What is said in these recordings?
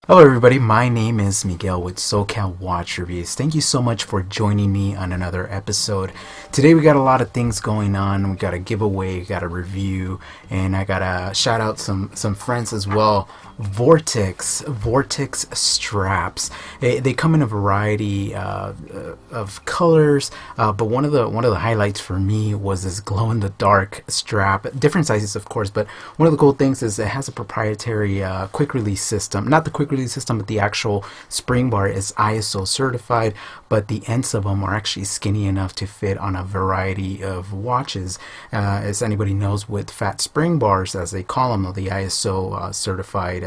Hello everybody, my name is Miguel with SoCal Watch Reviews. Thank you so much for joining me on another episode. Today we got a lot of things going on. We got a giveaway, we got a review, and I gotta shout out some friends as well. Vortex straps. They come in a variety of colors, but one of the highlights for me was this glow in the dark strap. Different sizes, of course, but one of the cool things is it has a proprietary quick release system. Not the quick release system, but the actual spring bar is ISO certified, but the ends of them are actually skinny enough to fit on a variety of watches. As anybody knows, with fat spring bars, as they call them, the ISO certified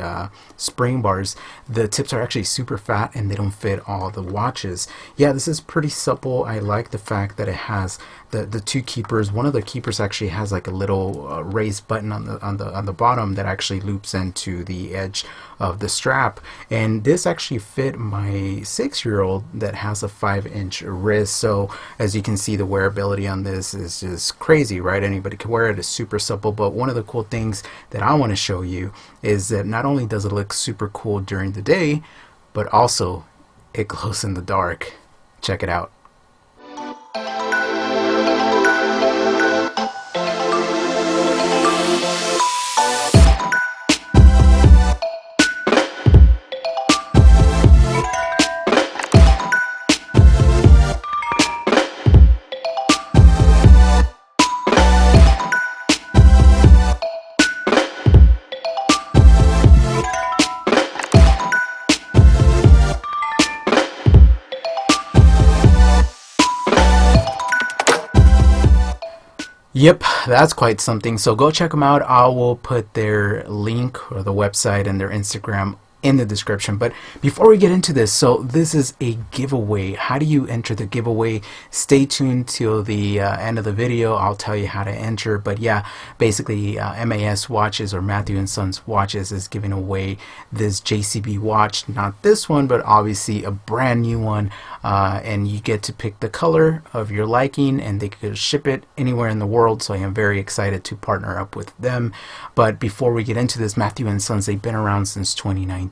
spring bars, the tips are actually super fat and they don't fit all the watches. Yeah, this is pretty supple. I like the fact that it has the two keepers. One of the keepers actually has like a little raised button on the bottom that actually loops into the edge of the strap, and this actually fit my 6-year-old that has a 5-inch wrist. So as you can see, the wearability on this is just crazy, right? Anybody can wear it. It's super supple. But one of the cool things that I want to show you is that not only does it look super cool during the day, but also it glows in the dark. Check it out. Yep, that's quite something. So go check them out. I will put their link or the website and their Instagram in the description. But before we get into this, so this is a giveaway. How do you enter the giveaway? Stay tuned till the end of the video. I'll tell you how to enter. But yeah, basically MAS Watches, or Matthew & Sons Watches, is giving away this JCB watch. Not this one, but obviously a brand new one. And you get to pick the color of your liking, and they could ship it anywhere in the world. So I am very excited to partner up with them. But before we get into this, Matthew & Sons, they've been around since 2019.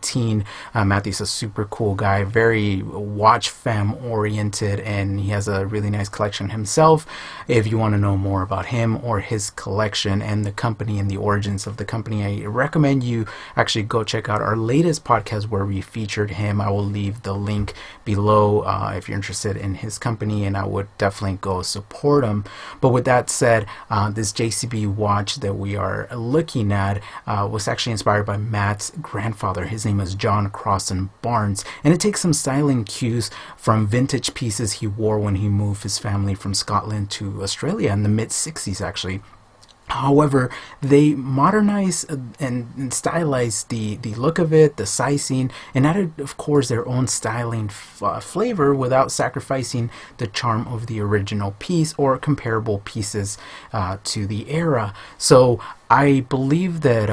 Matthew's a super cool guy, very watch fam oriented, and he has a really nice collection himself. If you want to know more about him or his collection and the company and the origins of the company, I recommend you actually go check out our latest podcast where we featured him. I will leave the link below if you're interested in his company, and I would definitely go support him. But with that said, this JCB watch that we are looking at was actually inspired by Matt's grandfather. His name is John Crossan Barnes, and it takes some styling cues from vintage pieces he wore when he moved his family from Scotland to Australia in the mid-60s actually. However, they modernized and stylized the look of it, the sizing, and added, of course, their own styling flavor without sacrificing the charm of the original piece or comparable pieces to the era. So I believe that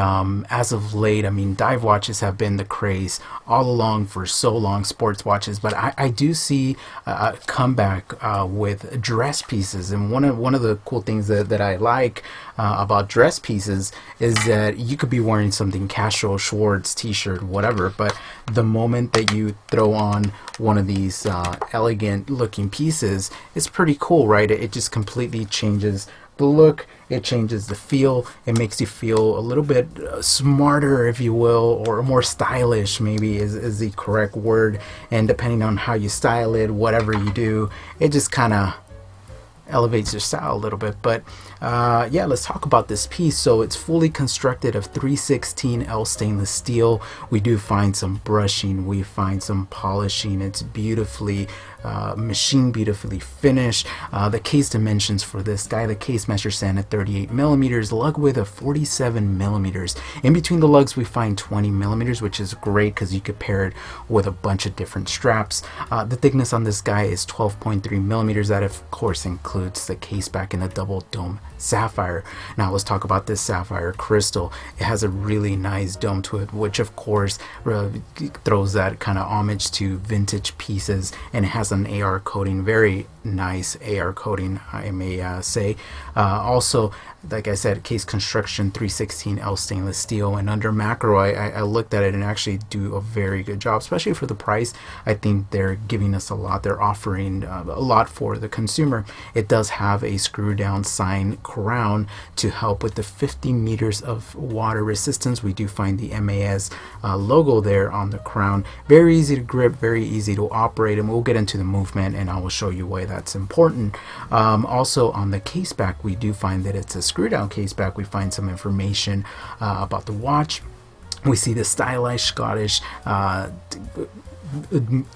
as of late, I mean, dive watches have been the craze all along for so long, sports watches, but I do see a comeback with dress pieces. And one of the cool things that I like about dress pieces is that you could be wearing something casual, Schwartz, t-shirt, whatever, but the moment that you throw on one of these elegant looking pieces, it's pretty cool, right? It just completely changes the look, it changes the feel, it makes you feel a little bit smarter, if you will, or more stylish, maybe is the correct word. And depending on how you style it, whatever you do, it just kind of elevates your style a little bit. But yeah, let's talk about this piece. So it's fully constructed of 316L stainless steel. We do find some brushing, we find some polishing. It's beautifully machined, beautifully finished. The case dimensions for this guy, the case measures in at 38 millimeters, lug width of 47 millimeters. In between the lugs we find 20 millimeters, which is great because you could pair it with a bunch of different straps. The thickness on this guy is 12.3 millimeters. That of course includes includes the case back in a double dome sapphire. Now let's talk about this sapphire crystal. It has a really nice dome to it, which of course throws that kind of homage to vintage pieces, and it has an AR coating, very nice AR coating, I may say. Also, like I said, case construction 316L stainless steel, and under macro I looked at it and actually do a very good job, especially for the price. I think they're giving us a lot. They're offering a lot for the consumer. It does have a screw down sign crown to help with the 50 meters of water resistance. We do find the MAS logo there on the crown. Very easy to grip, very easy to operate, and we'll get into the movement and I will show you why that's important. Also on the case back, we do find that it's a screw down case back. We find some information about the watch. We see the stylized Scottish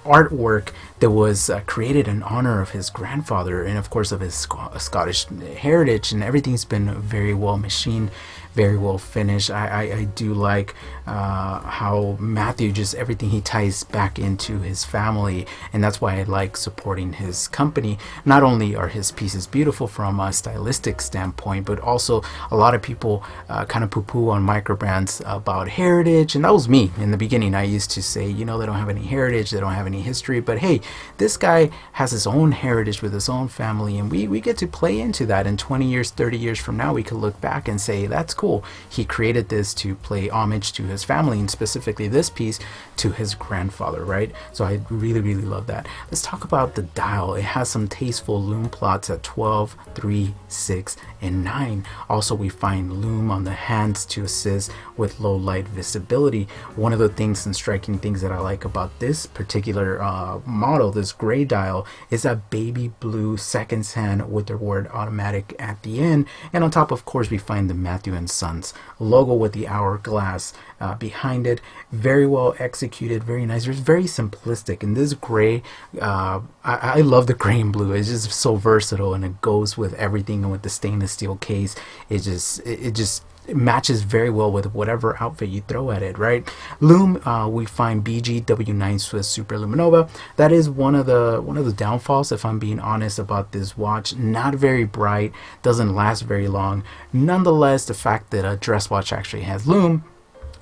artwork that was created in honor of his grandfather and of course of his Scottish heritage, and everything's been very well machined, very well finished. I do like how Matthew, just everything he ties back into his family, and that's why I like supporting his company. Not only are his pieces beautiful from a stylistic standpoint, but also a lot of people kind of poo-poo on micro brands about heritage, and that was me in the beginning. I used to say, you know, they don't have any heritage, they don't have any history, but hey, this guy has his own heritage with his own family, and we get to play into that. In 20 years, 30 years from now, we could look back and say, that's cool. He created this to play homage to his family, and specifically this piece to his grandfather, right? So I really, really love that. Let's talk about the dial. It has some tasteful lume plots at 12, 3, 6, and 9. Also, we find lume on the hands to assist with low light visibility. One of the things and striking things that I like about this particular model, this gray dial, is that baby blue seconds hand with the word automatic at the end. And on top, of course, we find the Matthew and Sons logo with the hourglass behind it. Very well executed, very nice. It's very simplistic. And this gray, I love the gray and blue. It's just so versatile, and it goes with everything. And with the stainless steel case, it matches very well with whatever outfit you throw at it, right? Lume, we find BGW9 Swiss Super Luminova. That is one of the downfalls, if I'm being honest, about this watch. Not very bright, doesn't last very long. Nonetheless, the fact that a dress watch actually has lume,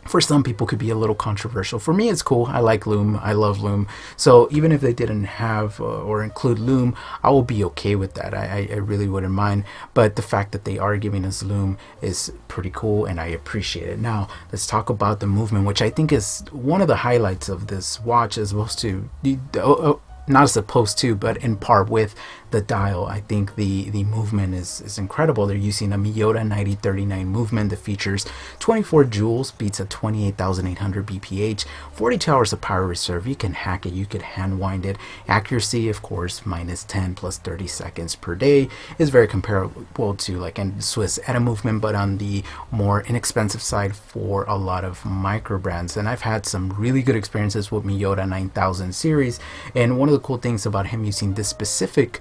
for some people, could be a little controversial. For me, it's cool. I like lume. I love lume. So even if they didn't have or include lume, I will be okay with that. I really wouldn't mind. But the fact that they are giving us lume is pretty cool, and I appreciate it. Now, let's talk about the movement, which I think is one of the highlights of this watch, as opposed to not as opposed to, but in par with the dial. I think the movement is incredible. They're using a Miyota 9039 movement that features 24 joules, beats at 28,800 BPH, 42 hours of power reserve. You can hack it, you could hand wind it. Accuracy, of course, -10 plus 30 seconds per day, is very comparable to like a Swiss Edda movement, but on the more inexpensive side for a lot of micro brands. And I've had some really good experiences with Miyota 9000 series, and one of the cool things about him using this specific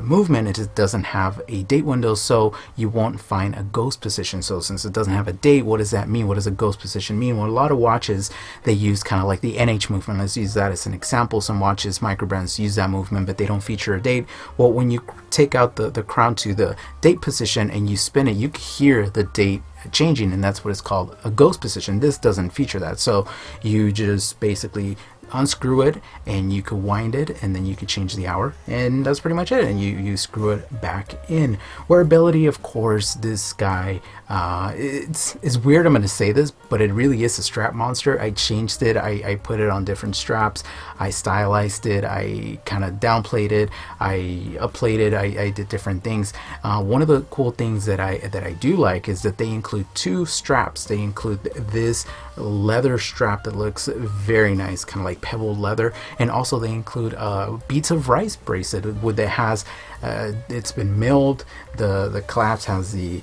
movement, it doesn't have a date window, so you won't find a ghost position. So since it doesn't have a date, what does that mean? What does a ghost position mean? Well, a lot of watches, they use kind of like the NH movement. Let's use that as an example. Some watches, micro brands, use that movement, but they don't feature a date. Well, when you take out the crown to the date position and you spin it, you can hear the date changing, and that's what it's called, a ghost position. This doesn't feature that, so you just basically unscrew it and you could wind it, and then you could change the hour, and that's pretty much it, and you screw it back in. Wearability, of course, this guy, it's weird I'm going to say this, but it really is a strap monster. I changed it, I put it on different straps, I stylized it, I kind of downplayed it, I upplayed it, I did different things. One of the cool things that I do like is that they include two straps. They include this leather strap that looks very nice, kind of like pebbled leather, and also they include Beats of Rice bracelet that has it's been milled. The clasp has the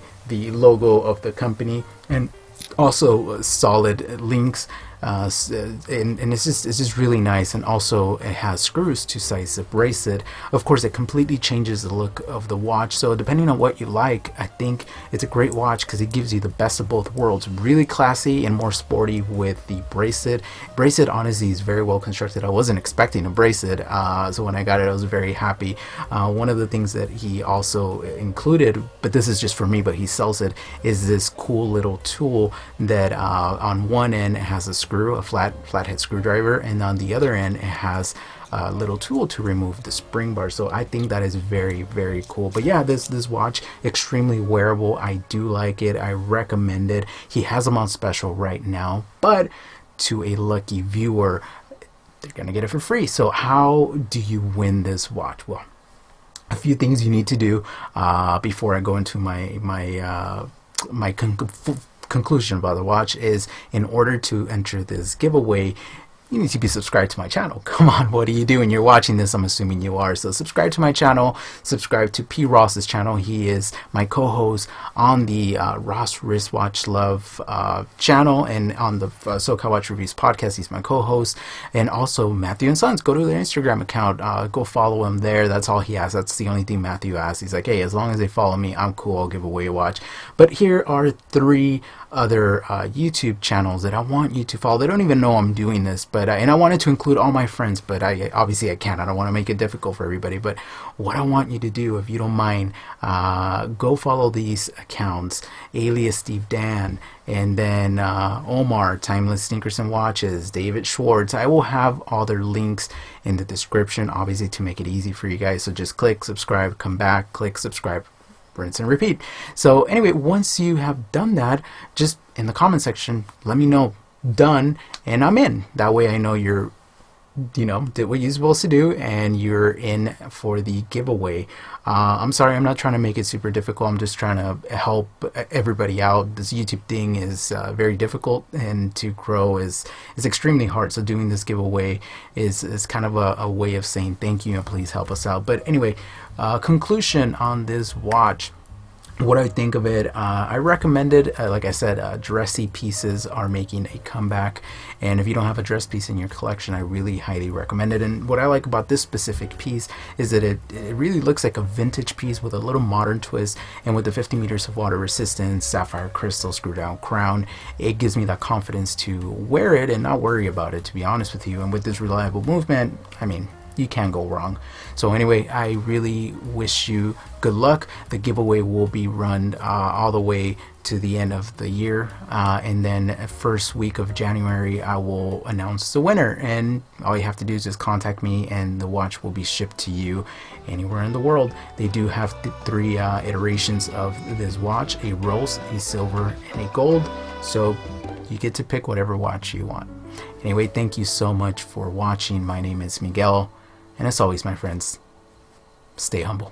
logo of the company, and also solid links and it's just really nice. And also it has screws to size the bracelet. Of course, it completely changes the look of the watch, so depending on what you like, I think it's a great watch because it gives you the best of both worlds. Really classy and more sporty with the bracelet honestly is very well constructed. I wasn't expecting a bracelet, so when I got it I was very happy. One of the things that he also included, but this is just for me, but he sells it, is this cool little tool that on one end it has a flathead screwdriver, and on the other end it has a little tool to remove the spring bar. So I think that is very, very cool. But yeah, this watch, extremely wearable. I do like it. I recommend it. He has them on special right now, but to a lucky viewer, they're gonna get it for free. So how do you win this watch? Well, a few things you need to do before I go into my conclusion about the watch is, in order to enter this giveaway, you need to be subscribed to my channel. Come on, what are you doing? You're watching this, I'm assuming you are. So subscribe to my channel, subscribe to P. Ross's channel. He is my co-host on the Ross Wristwatch Love channel, and on the SoCal Watch Reviews podcast, he's my co-host. And also Matthew and Sons, go to their Instagram account, go follow him there. That's all he asks. That's the only thing Matthew asks. He's like, hey, as long as they follow me, I'm cool, I'll give away a watch. But here are 3 other YouTube channels that I want you to follow. They don't even know I'm doing this, but and I wanted to include all my friends, but I obviously I can't. I don't want to make it difficult for everybody. But what I want you to do, if you don't mind, go follow these accounts: Alias Steve Dan, and then Omar, Timeless Sneakers and Watches, David Schwartz. I will have all their links in the description, obviously, to make it easy for you guys. So just click subscribe, come back, click subscribe, rinse and repeat. So anyway, once you have done that, just in the comment section let me know done, and I'm in. That way I know you're, did what you're supposed to do and you're in for the giveaway. I'm sorry, I'm not trying to make it super difficult. I'm just trying to help everybody out. This YouTube thing is very difficult, and to grow is extremely hard. So doing this giveaway is kind of a way of saying thank you and please help us out. But anyway, conclusion on this watch. What I think of it, I recommend it. Like I said, dressy pieces are making a comeback, and if you don't have a dress piece in your collection, I really highly recommend it. And what I like about this specific piece is that it really looks like a vintage piece with a little modern twist, and with the 50 meters of water resistance, sapphire crystal screw down crown, it gives me that confidence to wear it and not worry about it, to be honest with you. And with this reliable movement, I mean, you can't go wrong. So anyway, I really wish you good luck. The giveaway will be run all the way to the end of the year, and then first week of January I will announce the winner, and all you have to do is just contact me and the watch will be shipped to you anywhere in the world. They do have 3 iterations of this watch: a rose, a silver, and a gold. So you get to pick whatever watch you want. Anyway, thank you so much for watching. My name is Miguel, and as always, my friends, stay humble.